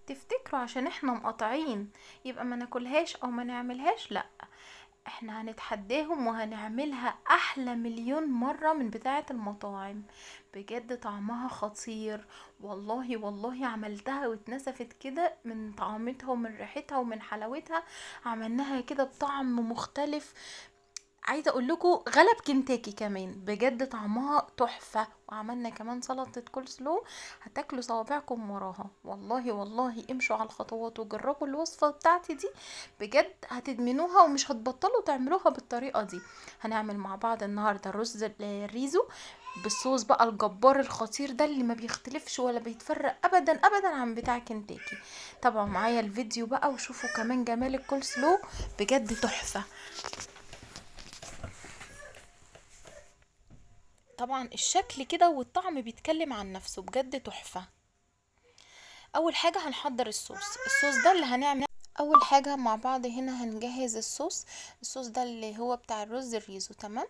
تفتكروا عشان احنا مقاطعين يبقى ما ناكلهاش او ما نعملهاش؟ لا، احنا هنتحداهم وهنعملها احلى مليون مرة من بتاعة المطاعم. بجد طعمها خطير. والله والله عملتها واتنسفت كده من طعمتها ومن ريحتها ومن حلاوتها. عملناها كده بطعم مختلف. عايزه اقول لكم غلب كنتاكي كمان، بجد طعمها تحفه. وعملنا كمان سلطه كول سلو، هتاكلوا صوابعكم وراها. والله والله امشوا على الخطوات وجربوا الوصفه بتاعتي دي، بجد هتدمنوها ومش هتبطلوا تعملوها بالطريقه دي. هنعمل مع بعض النهارده الرز الريزو بالصوص بقى الجبار الخطير ده اللي ما بيختلفش ولا بيتفرق ابدا ابدا عن بتاع كنتاكي. تابعوا معايا الفيديو بقى وشوفوا كمان جمال الكول سلو، بجد تحفه. طبعا الشكل كده والطعم بيتكلم عن نفسه، بجد تحفة. اول حاجة هنحضر الصوص ده اللي هنعمل. اول حاجة مع بعض هنا هنجهز الصوص ده اللي هو بتاع الرز الريزو. تمام.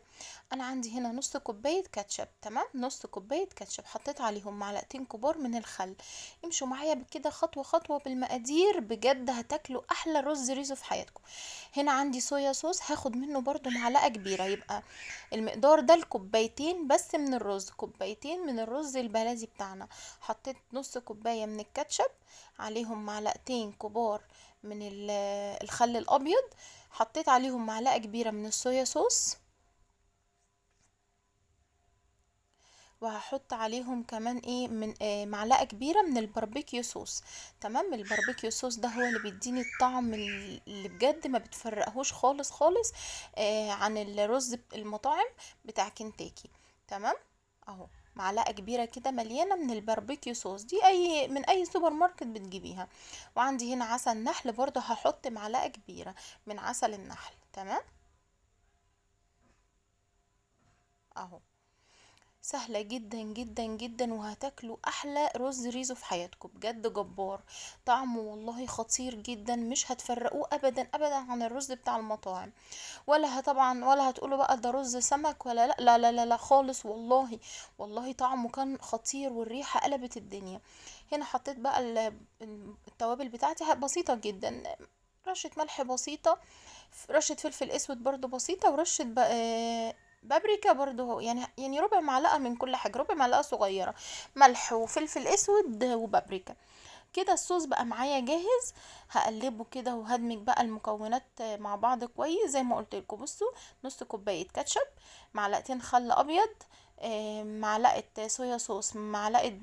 انا عندي هنا نص كوباية كاتشب. تمام، نص كوباية كاتشب. حطيت عليهم معلقتين كبار من الخل. امشوا معايا بكده خطوة خطوة بالمقادير، بجد هتاكلوا احلى رز ريزو في حياتكم. هنا عندي صويا صوص، هاخد منه برضو معلقة كبيرة، يبقى المقدار ده الكوبايتين بس من الرز، كوبايتين من الرز البلدي بتاعنا. حطيت نص كوباية من الكاتشب، عليهم معلقتين كبار من الخل الابيض، حطيت عليهم معلقة كبيرة من الصويا صوص، وهحط عليهم كمان ايه من معلقة كبيرة من الباربيكيو صوص. تمام، الباربيكيو صوص ده هو اللي بيديني الطعم اللي بجد ما بتفرقهوش خالص خالص عن الرز المطاعم بتاع كنتاكي. تمام، اهو معلقة كبيرة كده مليانة من الباربيكيو صوص دي، من اي سوبر ماركت بتجيبيها. وعندي هنا عسل نحل برضو، هحط معلقة كبيرة من عسل النحل. تمام، اهو سهلة جدا جدا جدا، وهتاكلوا احلى رز ريزو في حياتكم، بجد جبار. طعمه والله خطير جدا، مش هتفرقوه ابدا ابدا عن الرز بتاع المطاعم. طبعا ولا هتقولوا بقى ده رز سمك ولا لا لا لا لا, لا خالص. والله والله طعمه كان خطير، والريحة قلبت الدنيا. هنا حطيت بقى التوابل بتاعتي بسيطة جدا. رشة ملح بسيطة، رشة فلفل اسود برضو بسيطة، ورشة بابريكا برضو، يعني ربع معلقة من كل حاجة، ربع معلقة صغيرة ملح وفلفل اسود وبابريكا. كده الصوص بقى معايا جاهز. هقلبه كده وهدمج بقى المكونات مع بعض كويس زي ما قلت لكم. بصوا، نص كوباية كاتشب، معلقتين خل ابيض، معلقة صويا صوص، معلقة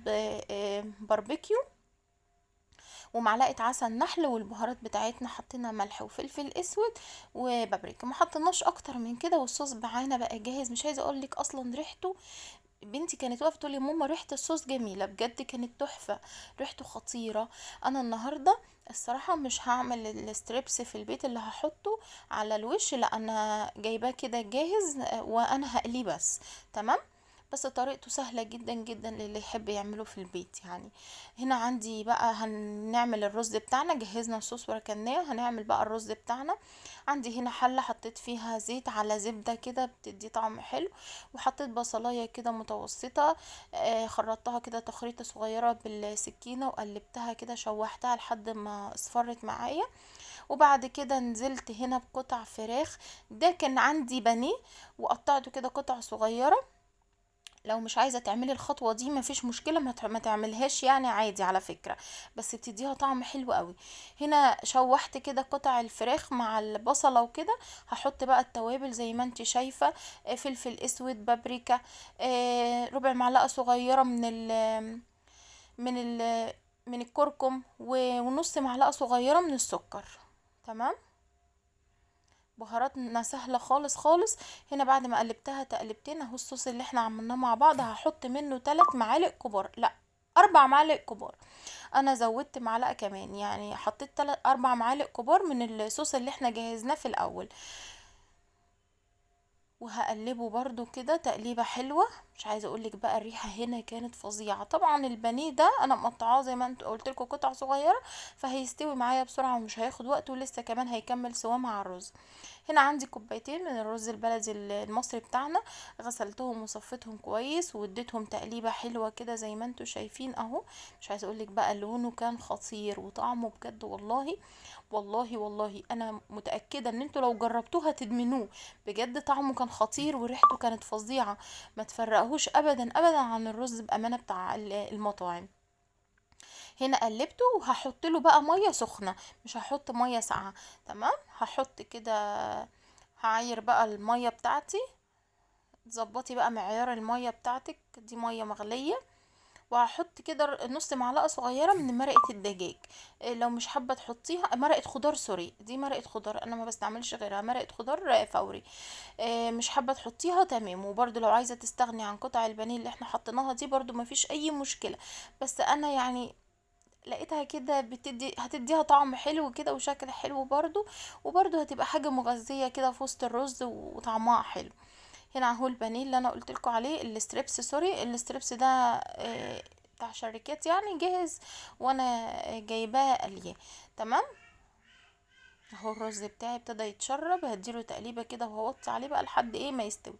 باربيكيو، ومعلقه عسل نحل، والبهارات بتاعتنا حطينا ملح وفلفل اسود وبابريكا، ما حطيناش اكتر من كده. والصوص معانا بقى جاهز. مش عايزه اقول لك اصلا ريحته، بنتي كانت واقفه تقول لي ماما ريحه الصوص جميله، بجد كانت تحفه، ريحته خطيره. انا النهارده الصراحه مش هعمل الستريبس في البيت اللي هحطه على الوش، لا انا جايباه كده جاهز وانا هقليه بس. تمام، بس طريقته سهلة جدا جدا للي يحب يعمله في البيت يعني. هنا عندي بقى هنعمل الرز بتاعنا، جهزنا الصوص وركناه، هنعمل بقى الرز بتاعنا. عندي هنا حلة حطيت فيها زيت على زبدة كده بتدي طعم حلو، وحطيت بصلاية كده متوسطة، خرطتها كده تخريطة صغيرة بالسكينة وقلبتها كده، شوحتها لحد ما اصفرت معايا. وبعد كده نزلت هنا بقطع فراخ. ده كان عندي بانيه وقطعته كده قطع صغيرة. لو مش عايزة تعملي الخطوة دي مفيش مشكلة، ما تعملهاش يعني، عادي على فكرة، بس بتديها طعم حلو قوي. هنا شوحت كده قطع الفراخ مع البصلة وكده. هحط بقى التوابل زي ما انت شايفة، فلفل اسود، بابريكا، ربع معلقة صغيرة من ال من الكركم، ونص معلقة صغيرة من السكر. تمام، بهاراتنا سهلة خالص خالص. هنا بعد ما قلبتها تقلبتين، اهو الصوص اللي احنا عملناه مع بعض هحط منه 3 معالق كبار، لا 4 معالق كبار. انا زودت معلقة كمان، يعني حطيت 4 معالق كبار من الصوص اللي احنا جهزناه في الاول. وهقلبه برضو كده تقليبة حلوة. مش عايزه اقولك بقى الريحه هنا كانت فظيعه. طبعا البانيه ده انا مقطعاه زي ما انت قلت لكم قطع صغيره، فهيستوي معايا بسرعه ومش هياخد وقت، ولسه كمان هيكمل سوا مع الرز. هنا عندي كوبايتين من الرز البلدي المصري بتاعنا، غسلتهم وصفيتهم كويس واديتهم تقليبه حلوه كده زي ما انتوا شايفين اهو. مش عايزه اقولك بقى لونه كان خطير وطعمه بجد والله. والله انا متاكده ان انتوا لو جربتوه هتدمنوه. بجد طعمه كان خطير وريحته كانت فظيعه، ما تفرقهوش ابدا ابدا عن الرز بامانه بتاع المطاعم. هنا قلبته وهحط له بقى ميه سخنه، مش هحط ميه ساقعه. تمام، هحط كده، هعاير بقى الميه بتاعتي. تظبطي بقى معيار الميه بتاعتك دي ميه مغليه. وهحط كده نص معلقه صغيره من مرقه الدجاج. لو مش حابه تحطيها مرقه خضار، سوري دي مرقه خضار، انا ما بستعملش غيرها، مرقه خضار فوري. مش حابه تحطيها تمام. وبرده لو عايزه تستغني عن قطع البانيه اللي احنا حطيناها دي برده ما فيش اي مشكله. بس انا يعني لقيتها كده هتديها طعم حلو كده وشكل حلو برضو. وبرضو هتبقى حاجة مغذية كده في وسط الرز وطعمها حلو. هنا اهو البانيه اللي انا قلتلكوا عليه، الستريبس، سوري الستريبس ده بتاع شركات يعني جاهز، وانا جايباه قليه. تمام، اهو الرز بتاعي ابتدى يتشرب، هديله تقليبه كده وهوطي عليه بقى لحد ايه ما يستوي.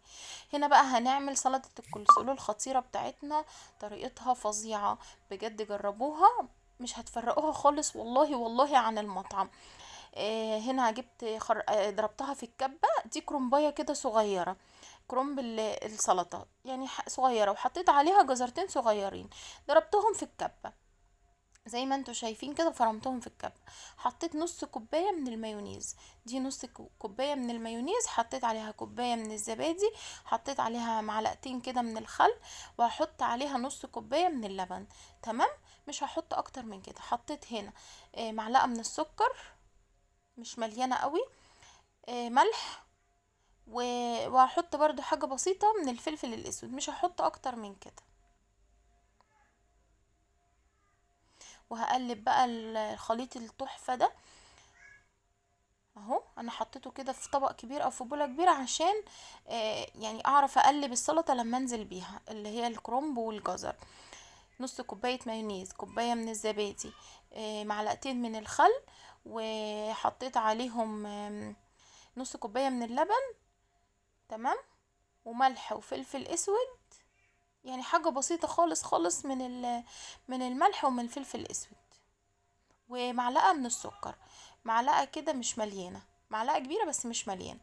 هنا بقى هنعمل سلطه الكولسلو الخطيره بتاعتنا، طريقتها فظيعه بجد، جربوها مش هتفرقوها خالص والله عن المطعم. هنا جبت ضربتها في الكبه دي كرنبايه كده صغيره، كرنب السلطه يعني صغيره، وحطيت عليها جزرتين صغيرين، ضربتهم في الكبه زي ما انتوا شايفين كده، فرمتهم في الكب. حطيت نص كوبايه من المايونيز، دي نص كوبايه من المايونيز، حطيت عليها كوبايه من الزبادي، حطيت عليها معلقتين كده من الخل، وهحط عليها نص كوبايه من اللبن. تمام، مش هحط اكتر من كده. حطيت هنا معلقه من السكر، مش مليانه قوي، ملح، وهحط برضو حاجه بسيطه من الفلفل الاسود، مش هحط اكتر من كده. وهقلب بقى الخليط التحفه ده اهو. انا حطيته كده في طبق كبير او في بوله كبيره عشان يعني اعرف اقلب السلطه لما انزل بيها، اللي هي الكرنب والجزر. نص كوبايه مايونيز، كوبايه من الزبادي، معلقتين من الخل، وحطيت عليهم نص كوبايه من اللبن. تمام، وملح وفلفل اسود، يعني حاجه بسيطه خالص خالص من الملح ومن الفلفل الاسود، ومعلقه من السكر، معلقه كده مش مليانه، معلقه كبيره بس مش مليانه.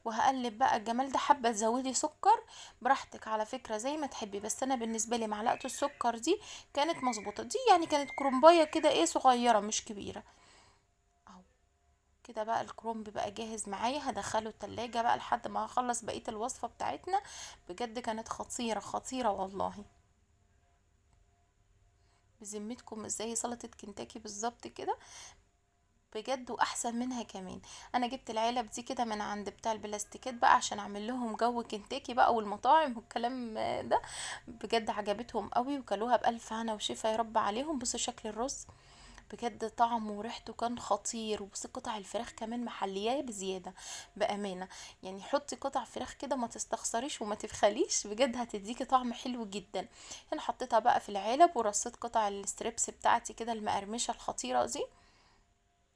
وهقلب بقى الجمال ده. حابه تزودي سكر براحتك على فكره زي ما تحبي، بس انا بالنسبه لي معلقه السكر دي كانت مظبوطه، دي يعني كانت كرنبايه كده ايه صغيره مش كبيره اهو. كده بقى الكرنب بقى جاهز معايا، هدخله التلاجة بقى لحد ما هخلص بقيه الوصفه بتاعتنا. بجد كانت خطيره خطيره والله، بذمتكم مش زي سلطه كنتاكي بالظبط كده بجد، واحسن منها كمان. انا جبت العلب دي كده من عند بتاع البلاستيكات بقى عشان اعمل لهم جو كنتاكي بقى والمطاعم والكلام ده. بجد عجبتهم قوي وكلوها بالف هنا وشفا يا رب عليهم. بصوا شكل الرز بجد، طعمه وريحته كان خطير. وبصي قطع الفراخ كمان محلياه بزياده بامانه، يعني حطي قطع فراخ كده ما تستخسريش وما تبخليش، بجد هتديكي طعم حلو جدا. هنا حطيتها بقى في العلب ورصيت قطع الستريبس بتاعتي كده المقرمشه الخطيره دي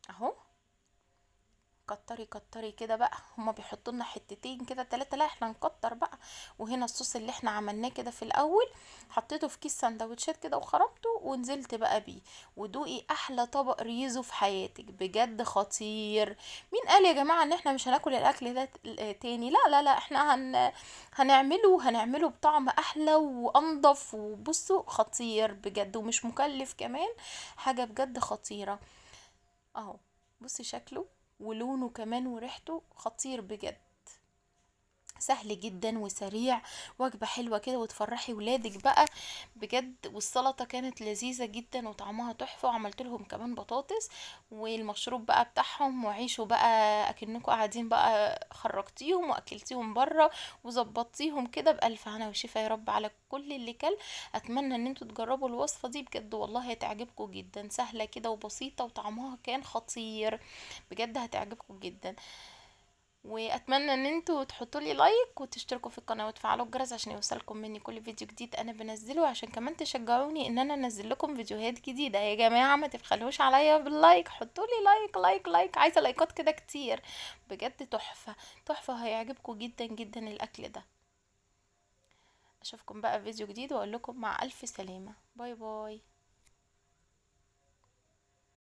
اهو. كتري كتري كده بقى، هما بيحطوا لنا حتتين كده تلاتة، لا احنا نكتر بقى. وهنا الصوص اللي احنا عملناه كده في الاول حطيته في كيس سندوتشات كده وخرمته ونزلت بقى بيه. ودوقي احلى طبق ريزو في حياتك بجد خطير. مين قال يا جماعة ان احنا مش هناكل الاكل ده تاني؟ لا احنا هنعمله بطعم احلى وانضف. وبصوا خطير بجد ومش مكلف كمان، حاجة بجد خطيرة اهو. بصي شكله ولونه كمان وريحته خطير بجد، سهل جدا وسريع، وجبة حلوة كده وتفرحي ولادك بقى بجد. والسلطة كانت لذيذة جدا وطعمها تحفة، وعملت لهم كمان بطاطس والمشروب بقى بتاعهم، وعيشوا بقى اكنكم قاعدين بقى خرجتيهم واكلتيهم بره وظبطتيهم كده بألف هنا وشفا يا رب على كل اللي كل. اتمنى ان انتوا تجربوا الوصفة دي بجد والله هتعجبكم جدا، سهلة كده وبسيطة وطعمها كان خطير بجد، هتعجبكم جدا. واتمنى ان انتوا تحطوا لي لايك وتشتركوا في القناه وتفعلوا الجرس عشان يوصلكم مني كل فيديو جديد انا بنزله، عشان كمان تشجعوني ان انا انزل لكم فيديوهات جديده. يا جماعه ما تبخلوش عليا باللايك، حطوا لي لايك لايك لايك، عايزه لايكات كده كتير. بجد تحفه تحفه، هيعجبكم جدا جدا الاكل ده. اشوفكم بقى في فيديو جديد واقول لكم مع الف سلامه، باي باي.